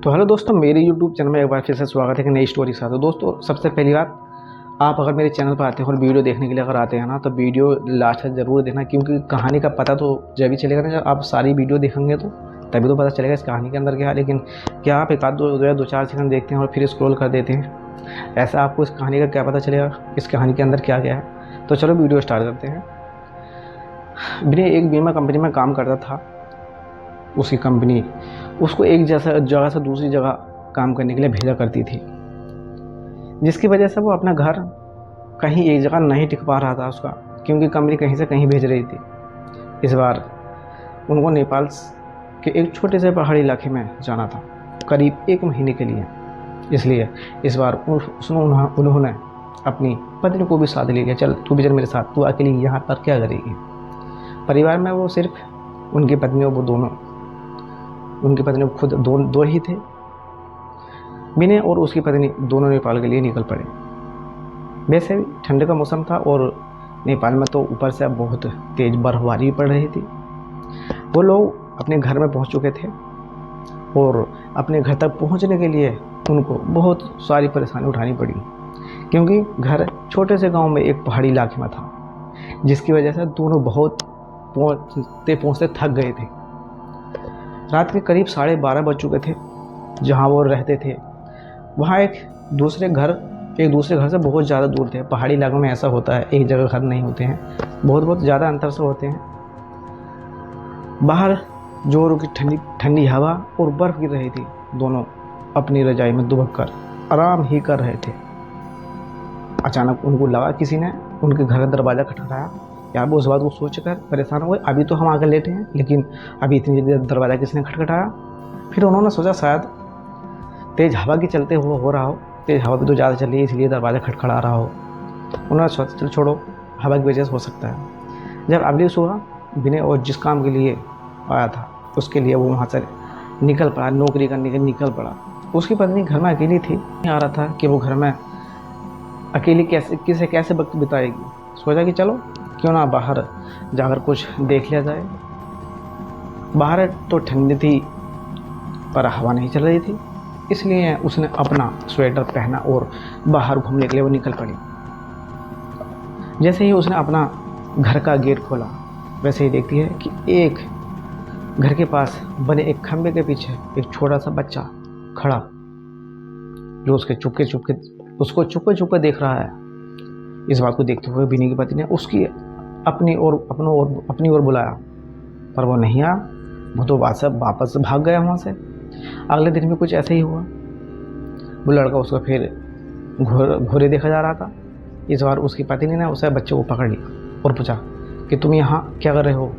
तो हेलो दोस्तों, मेरे YouTube चैनल में एक बार फिर से स्वागत है कि नई स्टोरी के साथ। तो दोस्तों, सबसे पहली बात, आप अगर मेरे चैनल पर आते हैं और वीडियो देखने के लिए अगर आते हैं ना, तो वीडियो लास्ट तक ज़रूर देखना, क्योंकि कहानी का पता तो जब भी चलेगा ना, जब आप सारी वीडियो देखेंगे तो तभी तो पता चलेगा इस कहानी के अंदर क्या है। लेकिन क्या आप एक आध दो चार सेकंड देखते हैं और फिर स्क्रॉल कर देते हैं, ऐसा आपको इस कहानी का क्या पता चलेगा इस कहानी के अंदर क्या क्या है। तो चलो वीडियो स्टार्ट करते हैं। विनय एक बीमा कंपनी में काम करता था। उसकी कंपनी उसको एक जगह से दूसरी जगह काम करने के लिए भेजा करती थी, जिसकी वजह से वो अपना घर कहीं एक जगह नहीं टिक पा रहा था उसका, क्योंकि कंपनी कहीं से कहीं भेज रही थी। इस बार उनको नेपाल के एक छोटे से पहाड़ी इलाके में जाना था, करीब 1 महीने के लिए। इसलिए इस बार उन्होंने अपनी पत्नी को भी साथ ले लिया। चल तू भी चल मेरे साथ, तू अकेली यहाँ पर क्या करेगी। परिवार में वो सिर्फ उनकी पत्नी और वो दोनों, उनकी पत्नी खुद दो ही थे। विनय और उसकी पत्नी दोनों नेपाल के लिए निकल पड़े। वैसे भी ठंड का मौसम था और नेपाल में तो ऊपर से अब बहुत तेज़ बर्फबारी पड़ रही थी। वो लोग अपने घर में पहुंच चुके थे और अपने घर तक पहुंचने के लिए उनको बहुत सारी परेशानी उठानी पड़ी, क्योंकि घर छोटे से गांव में एक पहाड़ी इलाके में था, जिसकी वजह से दोनों बहुत पहुँचते थक गए थे। रात के करीब 12:30 बज चुके थे। जहाँ वो रहते थे वहाँ एक दूसरे घर से बहुत ज़्यादा दूर थे। पहाड़ी इलाकों में ऐसा होता है, एक जगह घर नहीं होते हैं, बहुत ज़्यादा अंतर से होते हैं। बाहर जोरों की ठंडी हवा और बर्फ़ गिर रही थी। दोनों अपनी रजाई में दुबक कर आराम ही कर रहे थे। अचानक उनको लगा किसी ने उनके घर का दरवाज़ा खटखटाया। यार वो उस बात को सोच कर परेशान हुए, अभी तो हम आकर लेटे हैं, लेकिन अभी इतनी जल्दी दरवाज़ा किसने खटखटाया। फिर उन्होंने सोचा शायद तेज़ हवा के चलते हो रहा हो, तेज़ हवा भी तो ज़्यादा चल रही है इसलिए दरवाज़ा खटखटा रहा हो। उन्होंने सोचा चल छोड़ो, हवा की वजह से हो सकता है। जब अगली सुबह विनय और जिस काम के लिए आया था उसके लिए वो वहाँ से निकल पड़ा, नौकरी करने के निकल पड़ा। उसकी पत्नी घर में अकेली थी, नहीं आ रहा था कि वो घर में अकेली कैसे वक्त बिताएगी। सोचा कि चलो क्यों ना बाहर जाकर कुछ देख लिया जाए। बाहर तो ठंडी थी पर हवा नहीं चल रही थी, इसलिए उसने अपना स्वेटर पहना और बाहर घूमने के लिए वो निकल पड़ी। जैसे ही उसने अपना घर का गेट खोला, वैसे ही देखती है कि एक घर के पास बने एक खंबे के पीछे एक छोटा सा बच्चा खड़ा, जो उसको चुपके चुपके देख रहा है। इस बात को देखते हुए विनय की पत्नी ने उसकी अपनी ओर बुलाया, पर वो नहीं आया। वो तो वापस भाग गया वहाँ से। अगले दिन भी कुछ ऐसे ही हुआ। वो लड़का उसको फिर घोरे देखा जा रहा था। इस बार उसकी पत्नी ने उसे बच्चे को पकड़ लिया और पूछा कि तुम यहाँ क्या कर रहे हो।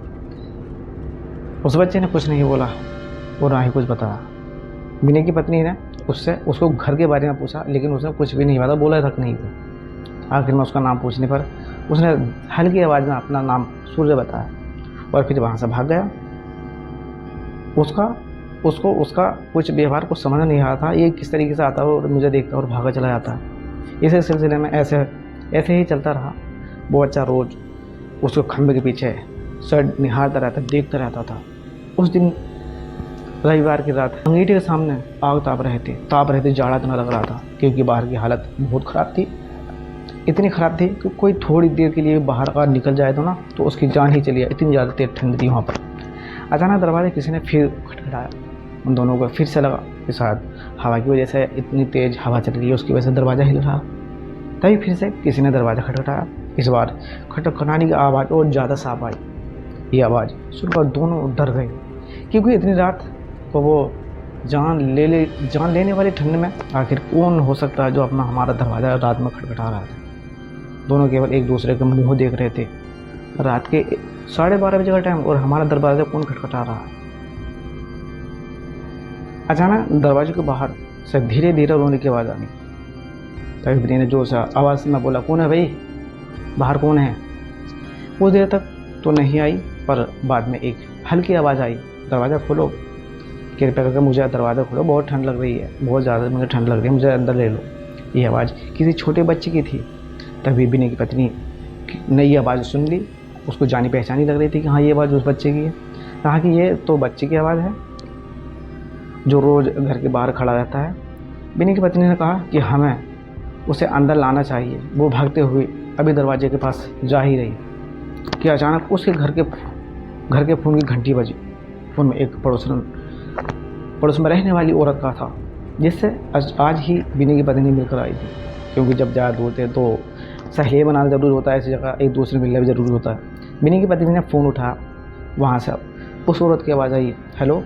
उस बच्चे ने कुछ नहीं बोला और ना ही कुछ बताया। विनय की पत्नी ने उसको घर के बारे में पूछा, लेकिन उसने कुछ भी नहीं बताया, बोला तक नहीं था। आखिर में उसका नाम पूछने पर उसने हल्की आवाज़ में अपना नाम सूर्य बताया और फिर वहाँ से भाग गया। उसका कुछ व्यवहार को समझ नहीं आ रहा था, ये किस तरीके से आता है और मुझे देखता और भागा चला जाता है। इसी सिलसिले में ऐसे ही चलता रहा। वो बच्चा रोज़ उसको खंभे के पीछे सर निहारता रहता, देखता रहता था। उस दिन रविवार की रात अंगीठी के सामने आग ताप रहे थे। जाड़ा इतना लग रहा था क्योंकि बाहर की हालत बहुत ख़राब थी। इतनी ख़राब थी कि कोई थोड़ी देर के लिए बाहर का निकल जाए तो उसकी जान ही चली जाए, इतनी ज़्यादा तेज ठंड थी वहाँ पर। अचानक दरवाज़ा किसी ने फिर खटखटाया। उन दोनों को फिर से लगा कि शायद हवा की वजह से, इतनी तेज़ हवा चल रही है उसकी वजह से दरवाज़ा हिल रहा। तभी फिर से किसी ने दरवाज़ा खटखटाया। इस बार खटखटाने की आवाज़ और ज़्यादा साफ आई। ये आवाज़ सुनकर दोनों डर गए, क्योंकि इतनी रात को वो जान लेने वाली ठंड में आखिर कौन हो सकता है जो अपना हमारा दरवाज़ा रात में खटखटा रहा था। दोनों केवल एक दूसरे के मुँह देख रहे थे। रात के 12:30 बजे का टाइम और हमारा दरवाज़ा कौन खटखटा रहा है। अचानक दरवाजे के बाहर से धीरे धीरे रोने की आवाज़ आई। तभी विनय ने जोर से आवाज़ में बोला, कौन है भाई, बाहर कौन है। कुछ देर तक तो नहीं आई, पर बाद में एक हल्की आवाज़ आई, दरवाज़ा खोलो, कृपया करके मुझे दरवाज़ा खोलो, बहुत ठंड लग रही है, बहुत ज़्यादा मुझे ठंड लग रही है, मुझे अंदर ले लो। ये आवाज़ किसी छोटे बच्चे की थी। तभी विनय की पत्नी ने ये आवाज़ सुन ली। उसको जानी पहचानी लग रही थी कि हाँ ये आवाज़ उस बच्चे की है। कहा कि ये तो बच्चे की आवाज़ है। जो रोज़ घर के बाहर खड़ा रहता है। बिन्नी की पत्नी ने कहा कि हमें उसे अंदर लाना चाहिए। वो भागते हुए अभी दरवाजे के पास जा ही रही कि अचानक उसके घर के फ़ोन की घंटी बजी। फ़ोन में एक पड़ोस में रहने वाली औरत का था, जिससे आज ही बिन्नी की पत्नी मिलकर आई थी। क्योंकि जब ज़्यादा दूर थे तो सहेलियाँ बनाना ज़रूरी होता है, ऐसी जगह एक दूसरे मिलना भी ज़रूरी होता है। बिन्नी की पत्नी ने फ़ोन उठाया, वहाँ से उस औरत की आवाज़ आई, हेलो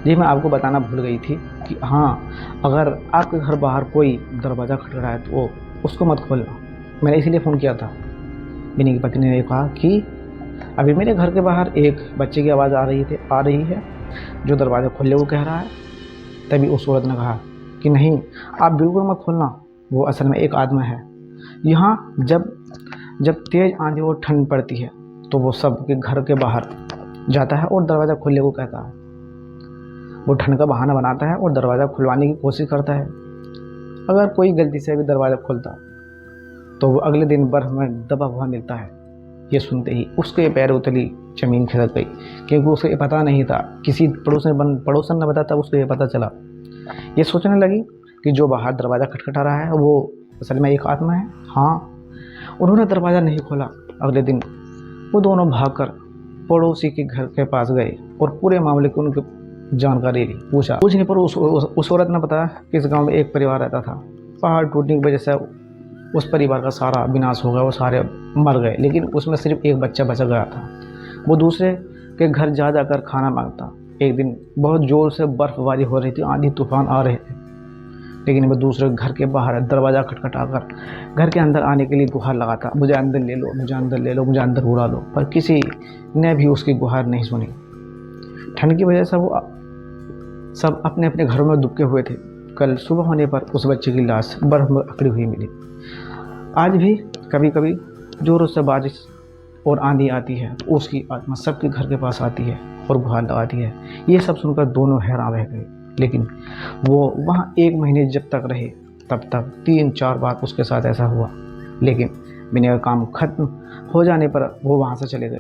जी, मैं आपको बताना भूल गई थी कि हाँ, अगर आपके घर बाहर कोई दरवाज़ा खटखटाए तो उसको मत खोलना, मैंने इसीलिए फ़ोन किया था। बिन्नी की पत्नी ने कहा कि अभी मेरे घर के बाहर एक बच्चे की आवाज़ आ रही है जो दरवाज़ा खोलने को कह रहा है। तभी उस औरत ने कहा कि नहीं, आप बिल्कुल मत खोलना, वो असल में एक आदमी है। यहाँ जब तेज़ आंधी और ठंड पड़ती है तो वो सबके घर के बाहर जाता है और दरवाज़ा खोलने को कहता है। वो ठंड का बहाना बनाता है और दरवाज़ा खुलवाने की कोशिश करता है। अगर कोई गलती से भी दरवाज़ा खोलता तो वो अगले दिन बर्फ में दबा हुआ मिलता है। ये सुनते ही उसके पैर उतली ज़मीन खिसक गई, क्योंकि उसे ये पता नहीं था, किसी पड़ोसन ने बताया तब उसको ये पता चला। ये सोचने लगी कि जो बाहर दरवाज़ा खटखटा रहा है वो असल में एक आत्मा है। हाँ, उन्होंने दरवाज़ा नहीं खोला। अगले दिन वो दोनों भागकर पड़ोसी के घर के पास गए और पूरे मामले की उनकी जानकारी ली। पूछने पर उस औरत ने बताया कि इस गांव में एक परिवार रहता था। पहाड़ टूटने की वजह से उस परिवार का सारा विनाश हो गया, वो सारे मर गए, लेकिन उसमें सिर्फ एक बच्चा बचा गया था। वो दूसरे के घर जा जाकर खाना मांगता। एक दिन बहुत ज़ोर से बर्फबारी हो रही थी, आंधी तूफान आ रहे थे, लेकिन मैं दूसरे घर के बाहर दरवाज़ा खटखटाकर घर के अंदर आने के लिए गुहार लगाता, मुझे अंदर ले लो, मुझे अंदर ले लो, मुझे अंदर उड़ा लो, पर किसी ने भी उसकी गुहार नहीं सुनी। ठंड की वजह से वो सब अपने अपने घरों में दुबके हुए थे। कल सुबह होने पर उस बच्चे की लाश बर्फ में अकड़ी हुई मिली। आज भी कभी कभी जोरों से बारिश और आंधी आती है तो उसकी आत्मा सबके घर के पास आती है और गुहार लगाती है। ये सब सुनकर दोनों हैरान रह गए, लेकिन वो वहाँ 1 महीने जब तक रहे तब तक 3-4 बार उसके साथ ऐसा हुआ। लेकिन बिना काम खत्म हो जाने पर वो वहाँ से चले गए।